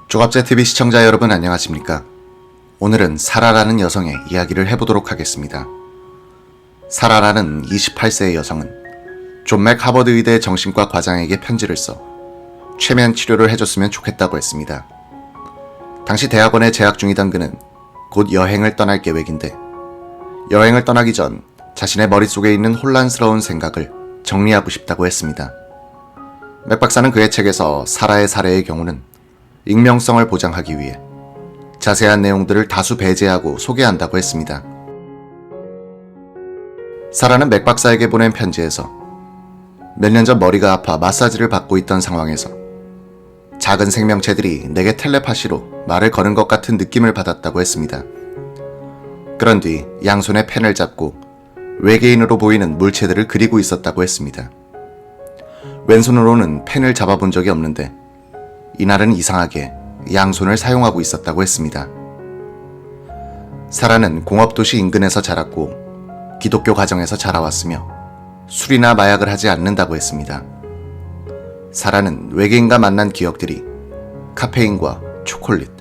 조갑제TV 시청자 여러분 안녕하십니까? 오늘은 사라라는 여성의 이야기를 해보도록 하겠습니다. 사라라는 28세의 여성은 존 맥 하버드 의대 정신과 과장에게 편지를 써 최면 치료를 해줬으면 좋겠다고 했습니다. 당시 대학원에 재학 중이던 그는 곧 여행을 떠날 계획인데 여행을 떠나기 전 자신의 머릿속에 있는 혼란스러운 생각을 정리하고 싶다고 했습니다. 맥 박사는 그의 책에서 사라의 사례의 경우는 익명성을 보장하기 위해 자세한 내용들을 다수 배제하고 소개한다고 했습니다. 사라는 맥 박사에게 보낸 편지에서 몇 년 전 머리가 아파 마사지를 받고 있던 상황에서 작은 생명체들이 내게 텔레파시로 말을 거는 것 같은 느낌을 받았다고 했습니다. 그런 뒤 양손에 펜을 잡고 외계인으로 보이는 물체들을 그리고 있었다고 했습니다. 왼손으로는 펜을 잡아본 적이 없는데 이날은 이상하게 양손을 사용하고 있었다고 했습니다. 사라는 공업도시 인근에서 자랐고 기독교 가정에서 자라왔으며 술이나 마약을 하지 않는다고 했습니다. 사라는 외계인과 만난 기억들이 카페인과 초콜릿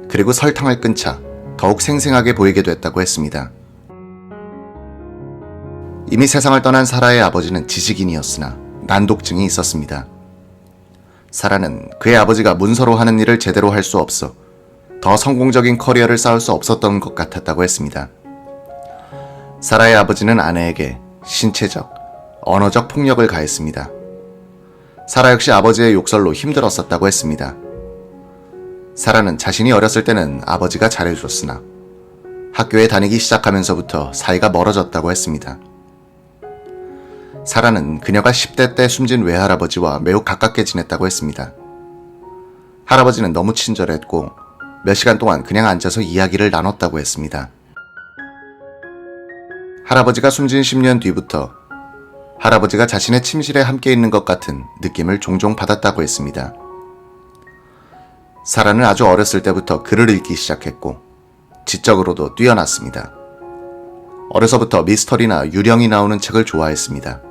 그리고 설탕을 끈 차 더욱 생생하게 보이게 됐다고 했습니다. 이미 세상을 떠난 사라의 아버지는 지식인이었으나 난독증이 있었습니다. 사라는 그의 아버지가 문서로 하는 일을 제대로 할 수 없어 더 성공적인 커리어를 쌓을 수 없었던 것 같았다고 했습니다. 사라의 아버지는 아내에게 신체적, 언어적 폭력을 가했습니다. 사라 역시 아버지의 욕설로 힘들었었다고 했습니다. 사라는 자신이 어렸을 때는 아버지가 잘해줬으나 학교에 다니기 시작하면서부터 사이가 멀어졌다고 했습니다. 사라는 그녀가 10대 때 숨진 외할아버지와 매우 가깝게 지냈다고 했습니다. 할아버지는 너무 친절했고 몇 시간 동안 그냥 앉아서 이야기를 나눴다고 했습니다. 할아버지가 숨진 10년 뒤부터 할아버지가 자신의 침실에 함께 있는 것 같은 느낌을 종종 받았다고 했습니다. 사라는 아주 어렸을 때부터 글을 읽기 시작했고 지적으로도 뛰어났습니다. 어려서부터 미스터리나 유령이 나오는 책을 좋아했습니다.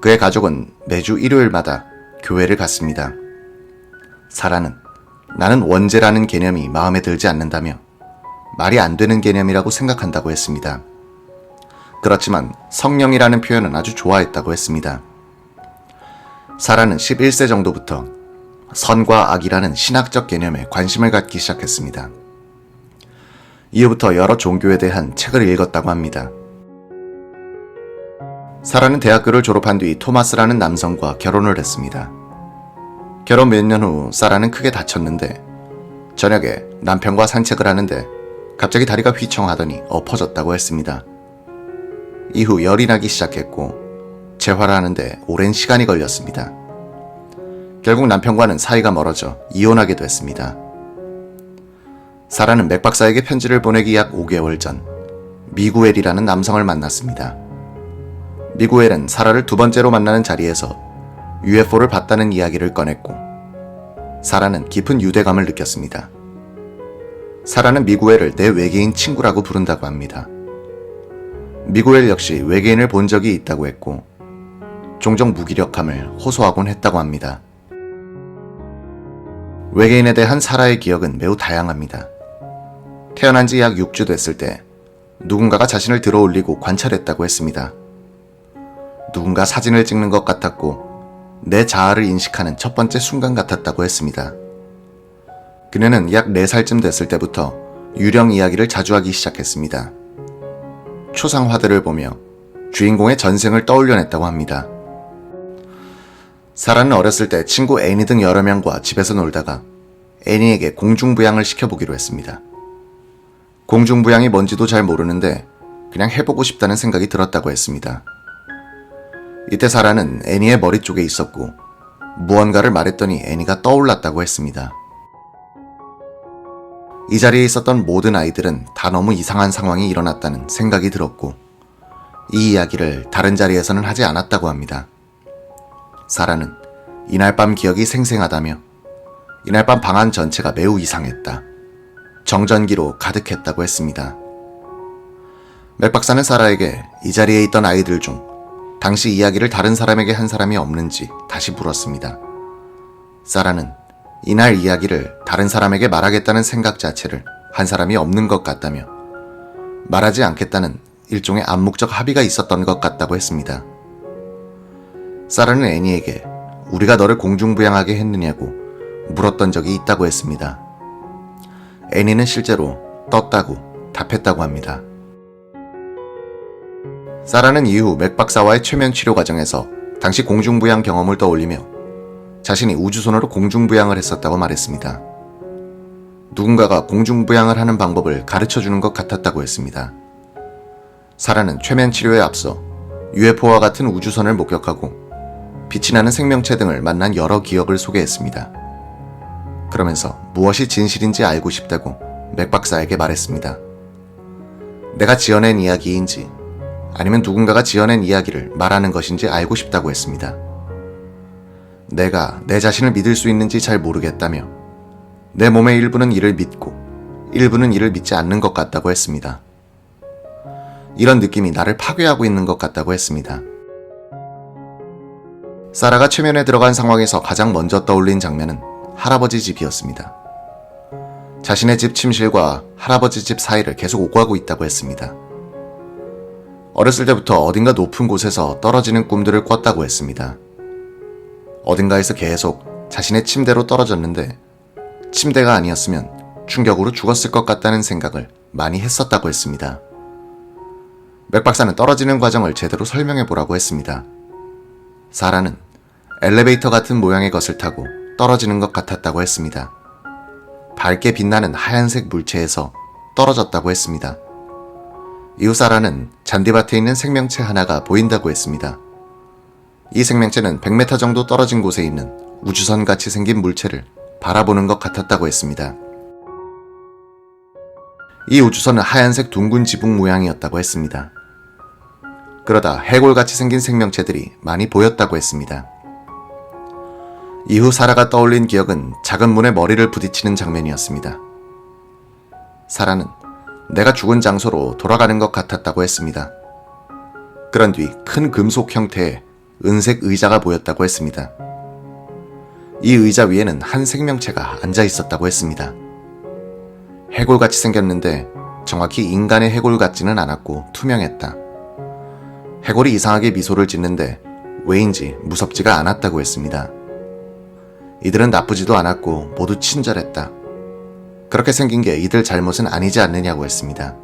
그의 가족은 매주 일요일마다 교회를 갔습니다. 사라는 나는 원죄라는 개념이 마음에 들지 않는다며 말이 안 되는 개념이라고 생각한다고 했습니다. 그렇지만 성령이라는 표현은 아주 좋아했다고 했습니다. 사라는 11세 정도부터 선과 악이라는 신학적 개념에 관심을 갖기 시작했습니다. 이후부터 여러 종교에 대한 책을 읽었다고 합니다. 사라는 대학교를 졸업한 뒤 토마스라는 남성과 결혼을 했습니다. 결혼 몇 년 후 사라는 크게 다쳤는데 저녁에 남편과 산책을 하는데 갑자기 다리가 휘청하더니 엎어졌다고 했습니다. 이후 열이 나기 시작했고 재활을 하는데 오랜 시간이 걸렸습니다. 결국 남편과는 사이가 멀어져 이혼하게 됐습니다. 사라는 맥 박사에게 편지를 보내기 약 5개월 전 미구엘이라는 남성을 만났습니다. 미구엘은 사라를 두 번째로 만나는 자리에서 UFO를 봤다는 이야기를 꺼냈고 사라는 깊은 유대감을 느꼈습니다. 사라는 미구엘을 내 외계인 친구라고 부른다고 합니다. 미구엘 역시 외계인을 본 적이 있다고 했고 종종 무기력함을 호소하곤 했다고 합니다. 외계인에 대한 사라의 기억은 매우 다양합니다. 태어난 지 약 6주 됐을 때 누군가가 자신을 들어 올리고 관찰했다고 했습니다. 누군가 사진을 찍는 것 같았고 내 자아를 인식하는 첫 번째 순간 같았다고 했습니다. 그녀는 약 4살쯤 됐을 때부터 유령 이야기를 자주 하기 시작했습니다. 초상화들을 보며 주인공의 전생을 떠올려냈다고 합니다. 사라는 어렸을 때 친구 애니 등 여러 명과 집에서 놀다가 애니에게 공중부양을 시켜보기로 했습니다. 공중부양이 뭔지도 잘 모르는데 그냥 해보고 싶다는 생각이 들었다고 했습니다. 이때 사라는 애니의 머리 쪽에 있었고 무언가를 말했더니 애니가 떠올랐다고 했습니다. 이 자리에 있었던 모든 아이들은 다 너무 이상한 상황이 일어났다는 생각이 들었고 이 이야기를 다른 자리에서는 하지 않았다고 합니다. 사라는 이날 밤 기억이 생생하다며 이날 밤 방안 전체가 매우 이상했다. 정전기로 가득했다고 했습니다. 맥 박사는 사라에게 이 자리에 있던 아이들 중 당시 이야기를 다른 사람에게 한 사람이 없는지 다시 물었습니다. 사라는 이날 이야기를 다른 사람에게 말하겠다는 생각 자체를 한 사람이 없는 것 같다며 말하지 않겠다는 일종의 암묵적 합의가 있었던 것 같다고 했습니다. 사라는 애니에게 우리가 너를 공중부양하게 했느냐고 물었던 적이 있다고 했습니다. 애니는 실제로 떴다고 답했다고 합니다. 사라는 이후 맥 박사와의 최면 치료 과정에서 당시 공중부양 경험을 떠올리며 자신이 우주선으로 공중부양을 했었다고 말했습니다. 누군가가 공중부양을 하는 방법을 가르쳐주는 것 같았다고 했습니다. 사라는 최면 치료에 앞서 UFO와 같은 우주선을 목격하고 빛이 나는 생명체 등을 만난 여러 기억을 소개했습니다. 그러면서 무엇이 진실인지 알고 싶다고 맥 박사에게 말했습니다. 내가 지어낸 이야기인지 아니면 누군가가 지어낸 이야기를 말하는 것인지 알고 싶다고 했습니다. 내가 내 자신을 믿을 수 있는지 잘 모르겠다며 내 몸의 일부는 이를 믿고 일부는 이를 믿지 않는 것 같다고 했습니다. 이런 느낌이 나를 파괴하고 있는 것 같다고 했습니다. 사라가 최면에 들어간 상황에서 가장 먼저 떠올린 장면은 할아버지 집이었습니다. 자신의 집 침실과 할아버지 집 사이를 계속 오가고 있다고 했습니다. 어렸을 때부터 어딘가 높은 곳에서 떨어지는 꿈들을 꿨다고 했습니다. 어딘가에서 계속 자신의 침대로 떨어졌는데 침대가 아니었으면 충격으로 죽었을 것 같다는 생각을 많이 했었다고 했습니다. 맥 박사는 떨어지는 과정을 제대로 설명해 보라고 했습니다. 사라는 엘리베이터 같은 모양의 것을 타고 떨어지는 것 같았다고 했습니다. 밝게 빛나는 하얀색 물체에서 떨어졌다고 했습니다. 이후 사라는 잔디밭에 있는 생명체 하나가 보인다고 했습니다. 이 생명체는 100m 정도 떨어진 곳에 있는 우주선같이 생긴 물체를 바라보는 것 같았다고 했습니다. 이 우주선은 하얀색 둥근 지붕 모양이었다고 했습니다. 그러다 해골같이 생긴 생명체들이 많이 보였다고 했습니다. 이후 사라가 떠올린 기억은 작은 문에 머리를 부딪히는 장면이었습니다. 사라는 내가 죽은 장소로 돌아가는 것 같았다고 했습니다. 그런 뒤 큰 금속 형태의 은색 의자가 보였다고 했습니다. 이 의자 위에는 한 생명체가 앉아 있었다고 했습니다. 해골같이 생겼는데 정확히 인간의 해골 같지는 않았고 투명했다. 해골이 이상하게 미소를 짓는데 왜인지 무섭지가 않았다고 했습니다. 이들은 나쁘지도 않았고 모두 친절했다. 그렇게 생긴 게 이들 잘못은 아니지 않느냐고 했습니다.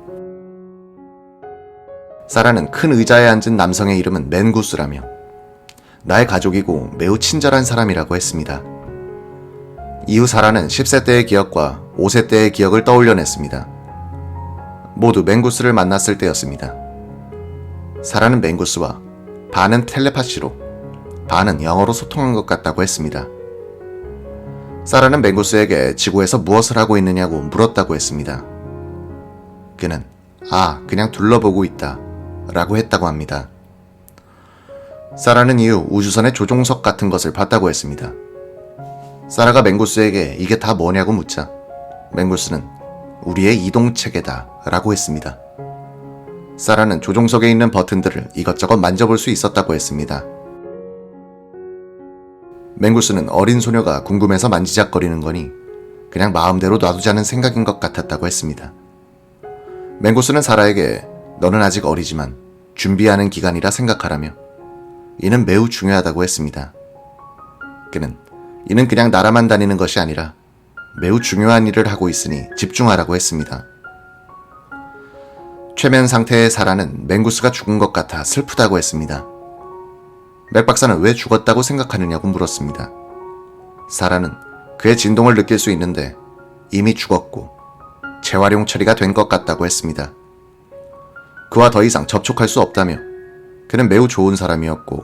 사라는 큰 의자에 앉은 남성의 이름은 맨구스라며 나의 가족이고 매우 친절한 사람이라고 했습니다. 이후 사라는 10세 때의 기억과 5세 때의 기억을 떠올려냈습니다. 모두 맨구스를 만났을 때였습니다. 사라는 맨구스와 반은 텔레파시로, 반은 영어로 소통한 것 같다고 했습니다. 사라는 맨구스에게 지구에서 무엇을 하고 있느냐고 물었다고 했습니다. 그는 그냥 둘러보고 있다 라고 했다고 합니다. 사라는 이후 우주선의 조종석 같은 것을 봤다고 했습니다. 사라가 맨구스에게 이게 다 뭐냐고 묻자 맨구스는 우리의 이동체계다 라고 했습니다. 사라는 조종석에 있는 버튼들을 이것저것 만져볼 수 있었다고 했습니다. 맨구스는 어린 소녀가 궁금해서 만지작거리는 거니 그냥 마음대로 놔두자는 생각인 것 같았다고 했습니다. 맨구스는 사라에게 너는 아직 어리지만 준비하는 기간이라 생각하라며 이는 매우 중요하다고 했습니다. 그는 이는 그냥 나라만 다니는 것이 아니라 매우 중요한 일을 하고 있으니 집중하라고 했습니다. 최면 상태의 사라는 맨구스가 죽은 것 같아 슬프다고 했습니다. 맥 박사는 왜 죽었다고 생각하느냐고 물었습니다. 사라는 그의 진동을 느낄 수 있는데 이미 죽었고 재활용 처리가 된 것 같다고 했습니다. 그와 더 이상 접촉할 수 없다며 그는 매우 좋은 사람이었고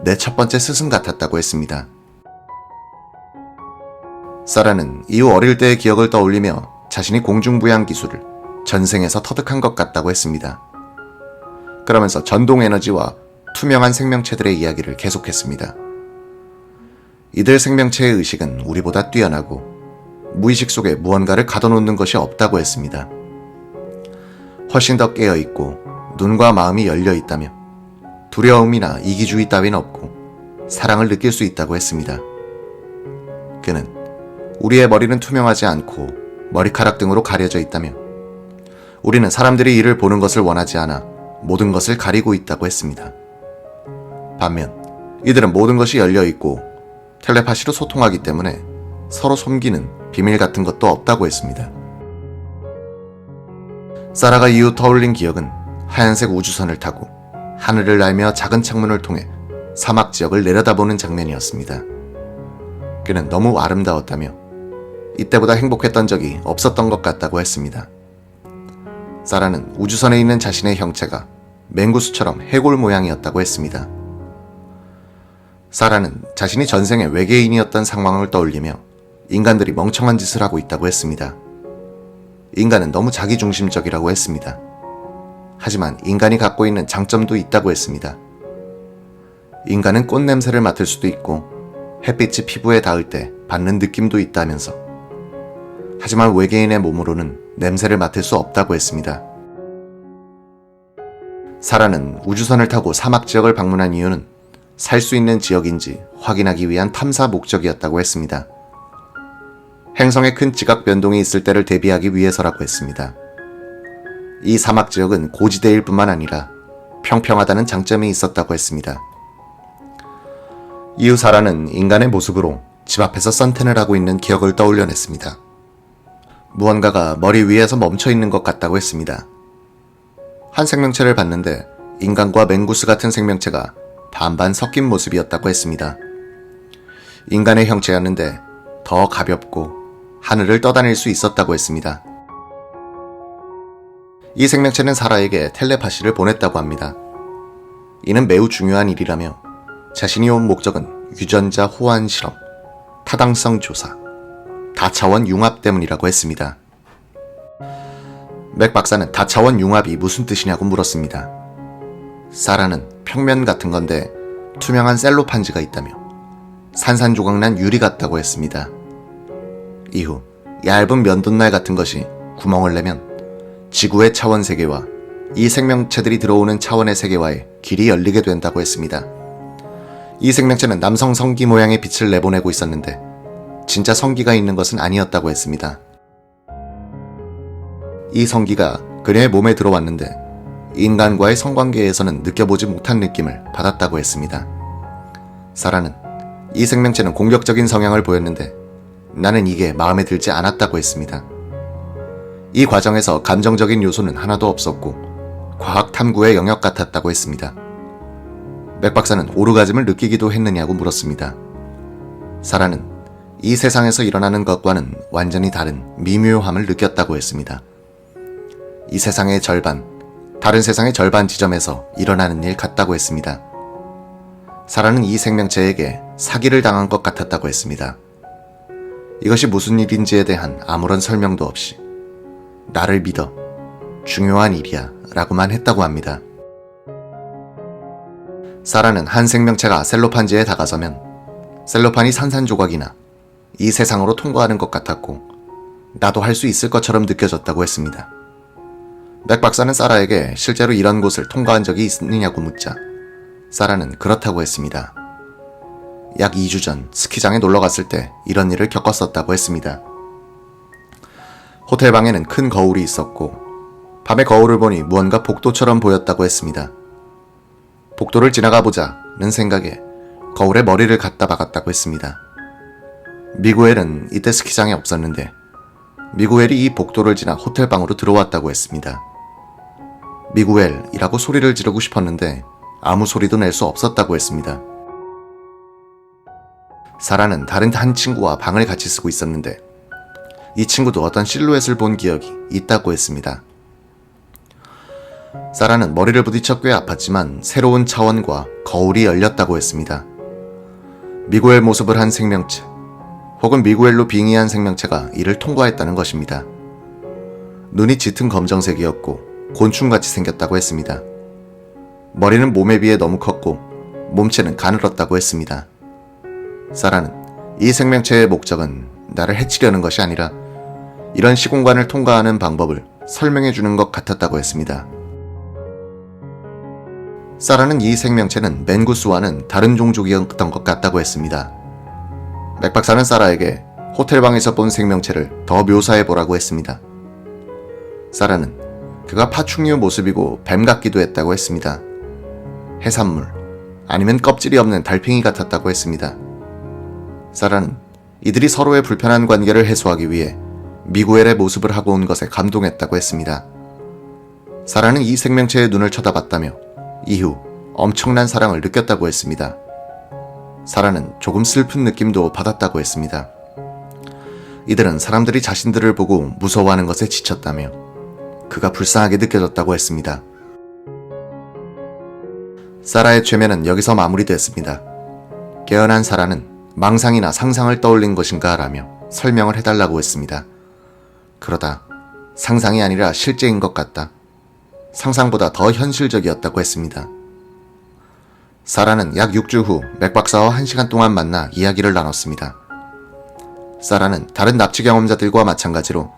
내 첫 번째 스승 같았다고 했습니다. 사라는 이후 어릴 때의 기억을 떠올리며 자신이 공중부양 기술을 전생에서 터득한 것 같다고 했습니다. 그러면서 전동에너지와 투명한 생명체들의 이야기를 계속했습니다. 이들 생명체의 의식은 우리보다 뛰어나고 무의식 속에 무언가를 가둬놓는 것이 없다고 했습니다. 훨씬 더 깨어있고 눈과 마음이 열려있다며 두려움이나 이기주의 따윈 없고 사랑을 느낄 수 있다고 했습니다. 그는 우리의 머리는 투명하지 않고 머리카락 등으로 가려져 있다며 우리는 사람들이 이를 보는 것을 원하지 않아 모든 것을 가리고 있다고 했습니다. 반면 이들은 모든 것이 열려 있고 텔레파시로 소통하기 때문에 서로 숨기는 비밀 같은 것도 없다고 했습니다. 사라가 이후 떠올린 기억은 하얀색 우주선을 타고 하늘을 날며 작은 창문을 통해 사막 지역을 내려다보는 장면이었습니다. 그는 너무 아름다웠다며 이때보다 행복했던 적이 없었던 것 같다고 했습니다. 사라는 우주선에 있는 자신의 형체가 맹구스처럼 해골 모양이었다고 했습니다. 사라는 자신이 전생에 외계인이었던 상황을 떠올리며 인간들이 멍청한 짓을 하고 있다고 했습니다. 인간은 너무 자기중심적이라고 했습니다. 하지만 인간이 갖고 있는 장점도 있다고 했습니다. 인간은 꽃 냄새를 맡을 수도 있고 햇빛이 피부에 닿을 때 받는 느낌도 있다면서 하지만 외계인의 몸으로는 냄새를 맡을 수 없다고 했습니다. 사라는 우주선을 타고 사막 지역을 방문한 이유는 살 수 있는 지역인지 확인하기 위한 탐사 목적이었다고 했습니다. 행성에 큰 지각 변동이 있을 때를 대비하기 위해서라고 했습니다. 이 사막 지역은 고지대일 뿐만 아니라 평평하다는 장점이 있었다고 했습니다. 이후 사라는 인간의 모습으로 집 앞에서 선탠을 하고 있는 기억을 떠올려냈습니다. 무언가가 머리 위에서 멈춰 있는 것 같다고 했습니다. 한 생명체를 봤는데 인간과 맹구스 같은 생명체가 반반 섞인 모습이었다고 했습니다. 인간의 형체였는데 더 가볍고 하늘을 떠다닐 수 있었다고 했습니다. 이 생명체는 사라에게 텔레파시를 보냈다고 합니다. 이는 매우 중요한 일이라며 자신이 온 목적은 유전자 호환 실험, 타당성 조사, 다차원 융합 때문이라고 했습니다. 맥 박사는 다차원 융합이 무슨 뜻이냐고 물었습니다. 사라는 평면 같은 건데 투명한 셀로판지가 있다며 산산조각난 유리 같다고 했습니다. 이후 얇은 면도날 같은 것이 구멍을 내면 지구의 차원 세계와 이 생명체들이 들어오는 차원의 세계와의 길이 열리게 된다고 했습니다. 이 생명체는 남성 성기 모양의 빛을 내보내고 있었는데 진짜 성기가 있는 것은 아니었다고 했습니다. 이 성기가 그녀의 몸에 들어왔는데 인간과의 성관계에서는 느껴보지 못한 느낌을 받았다고 했습니다. 사라는 이 생명체는 공격적인 성향을 보였는데 나는 이게 마음에 들지 않았다고 했습니다. 이 과정에서 감정적인 요소는 하나도 없었고 과학 탐구의 영역 같았다고 했습니다. 맥 박사는 오르가즘을 느끼기도 했느냐고 물었습니다. 사라는 이 세상에서 일어나는 것과는 완전히 다른 미묘함을 느꼈다고 했습니다. 이 세상의 절반, 다른 세상의 절반 지점에서 일어나는 일 같다고 했습니다. 사라는 이 생명체에게 사기를 당한 것 같았다고 했습니다. 이것이 무슨 일인지에 대한 아무런 설명도 없이 나를 믿어, 중요한 일이야 라고만 했다고 합니다. 사라는 한 생명체가 셀로판지에 다가서면 셀로판이 산산조각이나 이 세상으로 통과하는 것 같았고 나도 할 수 있을 것처럼 느껴졌다고 했습니다. 맥 박사는 사라에게 실제로 이런 곳을 통과한 적이 있느냐고 묻자 사라는 그렇다고 했습니다. 약 2주 전 스키장에 놀러 갔을 때 이런 일을 겪었었다고 했습니다. 호텔 방에는 큰 거울이 있었고 밤에 거울을 보니 무언가 복도처럼 보였다고 했습니다. 복도를 지나가 보자는 생각에 거울에 머리를 갖다 박았다고 했습니다. 미구엘은 이때 스키장에 없었는데 미구엘이 이 복도를 지나 호텔 방으로 들어왔다고 했습니다. 미구엘이라고 소리를 지르고 싶었는데 아무 소리도 낼 수 없었다고 했습니다. 사라는 다른 한 친구와 방을 같이 쓰고 있었는데 이 친구도 어떤 실루엣을 본 기억이 있다고 했습니다. 사라는 머리를 부딪혀 꽤 아팠지만 새로운 차원과 거울이 열렸다고 했습니다. 미구엘 모습을 한 생명체 혹은 미구엘로 빙의한 생명체가 이를 통과했다는 것입니다. 눈이 짙은 검정색이었고 곤충같이 생겼다고 했습니다. 머리는 몸에 비해 너무 컸고 몸체는 가늘었다고 했습니다. 사라는 이 생명체의 목적은 나를 해치려는 것이 아니라 이런 시공간을 통과하는 방법을 설명해 주는 것 같았다고 했습니다. 사라는 이 생명체는 맹구스와는 다른 종족이었던 것 같다고 했습니다. 맥 박사는 사라에게 호텔방에서 본 생명체를 더 묘사해보라고 했습니다. 사라는 그가 파충류 모습이고 뱀 같기도 했다고 했습니다. 해산물, 아니면 껍질이 없는 달팽이 같았다고 했습니다. 사라는 이들이 서로의 불편한 관계를 해소하기 위해 미구엘의 모습을 하고 온 것에 감동했다고 했습니다. 사라는 이 생명체의 눈을 쳐다봤다며 이후 엄청난 사랑을 느꼈다고 했습니다. 사라는 조금 슬픈 느낌도 받았다고 했습니다. 이들은 사람들이 자신들을 보고 무서워하는 것에 지쳤다며 그가 불쌍하게 느껴졌다고 했습니다. 사라의 최면은 여기서 마무리됐습니다. 깨어난 사라는 망상이나 상상을 떠올린 것인가 라며 설명을 해달라고 했습니다. 그러다 상상이 아니라 실제인 것 같다. 상상보다 더 현실적이었다고 했습니다. 사라는 약 6주 후 맥 박사와 1시간 동안 만나 이야기를 나눴습니다. 사라는 다른 납치 경험자들과 마찬가지로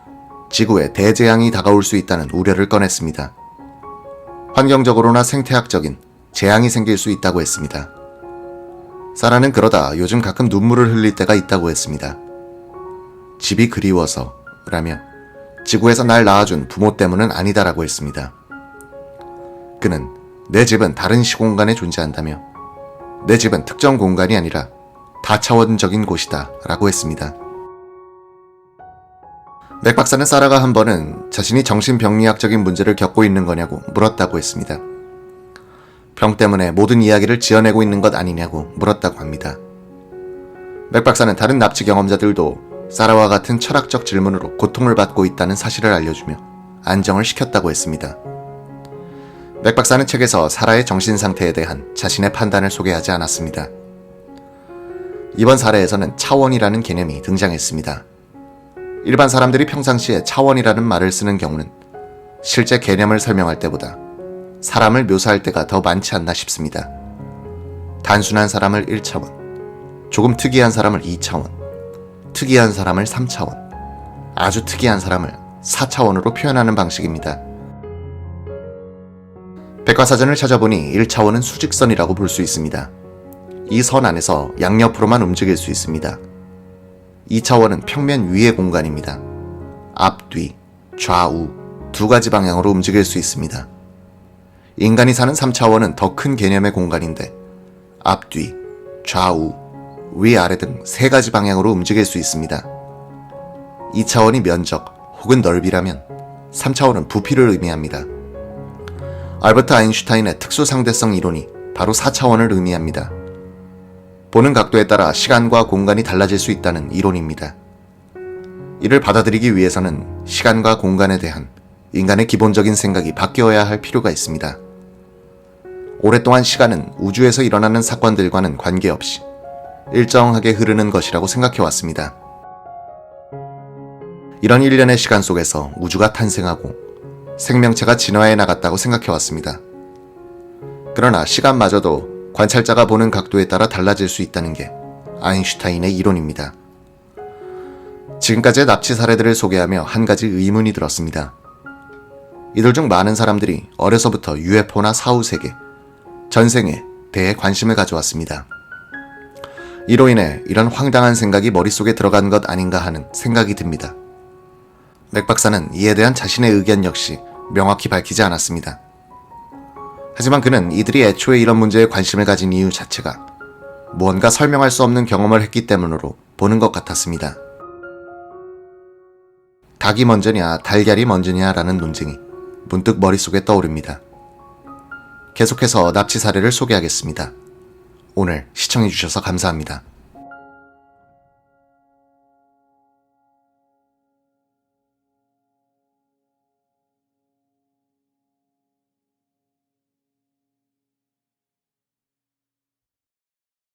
지구에 대재앙이 다가올 수 있다는 우려를 꺼냈습니다. 환경적으로나 생태학적인 재앙이 생길 수 있다고 했습니다. 사라는 그러다 요즘 가끔 눈물을 흘릴 때가 있다고 했습니다. 집이 그리워서 라며 지구에서 날 낳아준 부모 때문은 아니다라고 했습니다. 그는 내 집은 다른 시공간에 존재한다며 내 집은 특정 공간이 아니라 다차원적인 곳이다 라고 했습니다. 맥 박사는 사라가 한 번은 자신이 정신병리학적인 문제를 겪고 있는 거냐고 물었다고 했습니다. 병 때문에 모든 이야기를 지어내고 있는 것 아니냐고 물었다고 합니다. 맥 박사는 다른 납치 경험자들도 사라와 같은 철학적 질문으로 고통을 받고 있다는 사실을 알려주며 안정을 시켰다고 했습니다. 맥 박사는 책에서 사라의 정신 상태에 대한 자신의 판단을 소개하지 않았습니다. 이번 사례에서는 차원이라는 개념이 등장했습니다. 일반 사람들이 평상시에 차원이라는 말을 쓰는 경우는 실제 개념을 설명할 때보다 사람을 묘사할 때가 더 많지 않나 싶습니다. 단순한 사람을 1차원, 조금 특이한 사람을 2차원, 특이한 사람을 3차원, 아주 특이한 사람을 4차원으로 표현하는 방식입니다. 백과사전을 찾아보니 1차원은 수직선이라고 볼 수 있습니다. 이 선 안에서 양옆으로만 움직일 수 있습니다. 2차원은 평면 위의 공간입니다. 앞, 뒤, 좌우 두 가지 방향으로 움직일 수 있습니다. 인간이 사는 3차원은 더 큰 개념의 공간인데 앞, 뒤, 좌우, 위, 아래 등 세 가지 방향으로 움직일 수 있습니다. 2차원이 면적 혹은 넓이라면 3차원은 부피를 의미합니다. 알버트 아인슈타인의 특수상대성 이론이 바로 4차원을 의미합니다. 보는 각도에 따라 시간과 공간이 달라질 수 있다는 이론입니다. 이를 받아들이기 위해서는 시간과 공간에 대한 인간의 기본적인 생각이 바뀌어야 할 필요가 있습니다. 오랫동안 시간은 우주에서 일어나는 사건들과는 관계없이 일정하게 흐르는 것이라고 생각해왔습니다. 이런 일련의 시간 속에서 우주가 탄생하고 생명체가 진화해 나갔다고 생각해왔습니다. 그러나 시간마저도 관찰자가 보는 각도에 따라 달라질 수 있다는 게 아인슈타인의 이론입니다. 지금까지의 납치 사례들을 소개하며 한 가지 의문이 들었습니다. 이들 중 많은 사람들이 어려서부터 UFO나 사후세계, 전생에 대해 관심을 가져왔습니다. 이로 인해 이런 황당한 생각이 머릿속에 들어간 것 아닌가 하는 생각이 듭니다. 맥 박사는 이에 대한 자신의 의견 역시 명확히 밝히지 않았습니다. 하지만 그는 이들이 애초에 이런 문제에 관심을 가진 이유 자체가 무언가 설명할 수 없는 경험을 했기 때문으로 보는 것 같았습니다. 닭이 먼저냐 달걀이 먼저냐라는 논쟁이 문득 머릿속에 떠오릅니다. 계속해서 납치 사례를 소개하겠습니다. 오늘 시청해주셔서 감사합니다.